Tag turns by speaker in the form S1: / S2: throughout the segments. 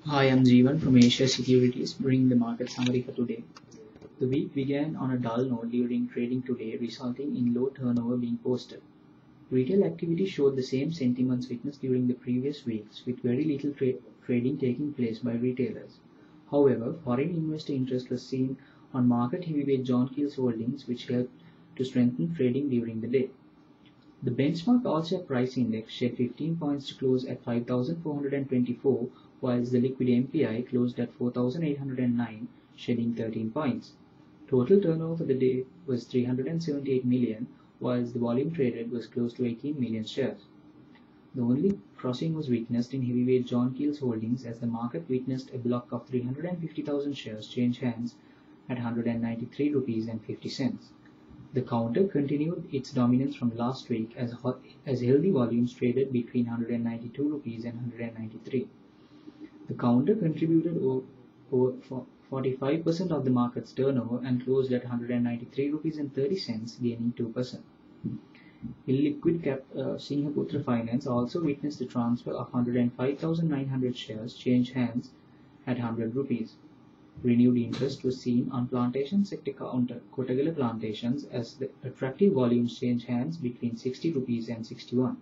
S1: Hi, I'm Jeevan from Asia Securities, bringing the market summary for today. The week began on a dull note during trading today, resulting in low turnover being posted. Retail activity showed the same sentiments witnessed during the previous weeks, with very little trading taking place by retailers. However, foreign investor interest was seen on market heavyweight John Keel's holdings, which helped to strengthen trading during the day. The benchmark all-share price index shed 15 points to close at 5,424, whilst the liquid MPI closed at 4,809, shedding 13 points. Total turnover for the day was 378 million, whilst the volume traded was close to 18 million shares. The only crossing was witnessed in heavyweight John Keel's holdings as the market witnessed a block of 350,000 shares change hands at 193 rupees and 50 cents. The counter continued its dominance from last week as healthy volumes traded between 192 rupees and 193. The counter contributed over 45% of the market's turnover and closed at 193 rupees and 30 cents, gaining 2%. Illiquid cap Singhaputra Finance also witnessed the transfer of 105,900 shares change hands at 100 rupees. Renewed interest was seen on plantation sector counter Kotagala plantations as the attractive volumes change hands between 60 rupees and 61.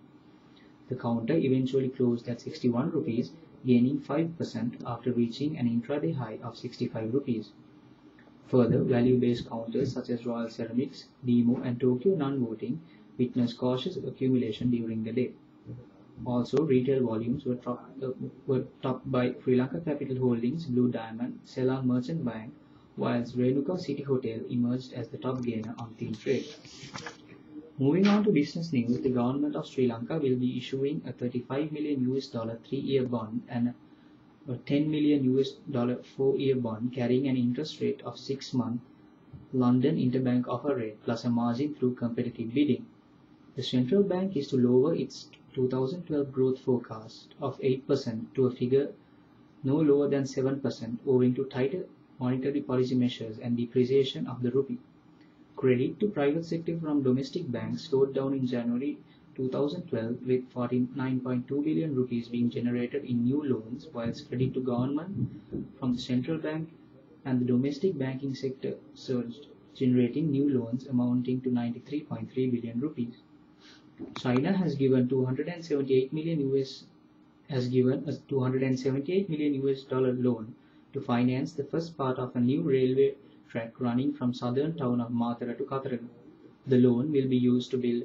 S1: The counter eventually closed at 61 rupees, gaining 5% after reaching an intraday high of 65 rupees. Further, value-based counters such as Royal Ceramics, Demo and Tokyo non-voting witnessed cautious accumulation during the day. Also, retail volumes were topped by Sri Lanka Capital Holdings, Blue Diamond, Ceylon Merchant Bank, whilst Renuka City Hotel emerged as the top gainer on theme trade. Moving on to business news, the government of Sri Lanka will be issuing a $35 million 3-year bond and a $10 million 4-year bond carrying an interest rate of 6-month London interbank offer rate plus a margin through competitive bidding. The central bank is to lower its 2012 growth forecast of 8% to a figure no lower than 7% owing to tighter monetary policy measures and depreciation of the rupee. Credit to private sector from domestic banks slowed down in January 2012 with 49.2 billion rupees being generated in new loans, whilst credit to government from the central bank and the domestic banking sector surged, generating new loans amounting to 93.3 billion rupees. China has given $278 million loan to finance the first part of a new railway track running from southern town of Mathura to Kataraga. The loan will be used to build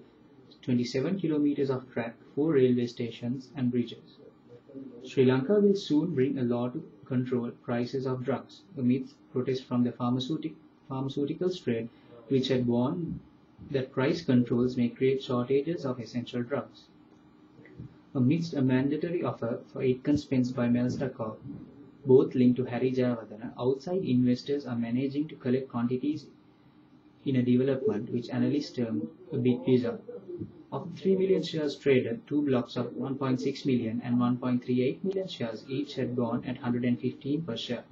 S1: 27 kilometers of track, 4 railway stations and bridges. Sri Lanka will soon bring a law to control prices of drugs amidst protests from the pharmaceuticals trade, which had warned that price controls may create shortages of essential drugs. Amidst a mandatory offer for 8 pence by Melsta Corp, both linked to Harry Jayawardena, outside investors are managing to collect quantities in a development which analysts term a big bizarre. Of the 3 million shares traded, 2 blocks of 1.6 million and 1.38 million shares each had gone at 115 per share.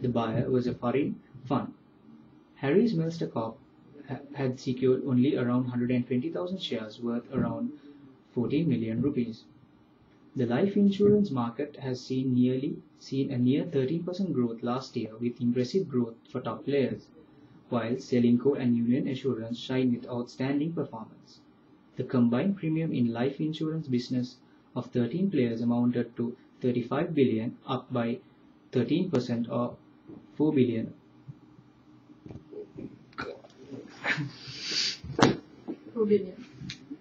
S1: The buyer was a foreign fund. Harry's Melsta Corp had secured only around 120,000 shares worth around 14 million rupees. The life insurance market has seen a near 13% growth last year with impressive growth for top players, while Selinco and Union Assurance shine with outstanding performance. The combined premium in life insurance business of 13 players amounted to 35 billion, up by 13% or 4 billion.
S2: 4 billion.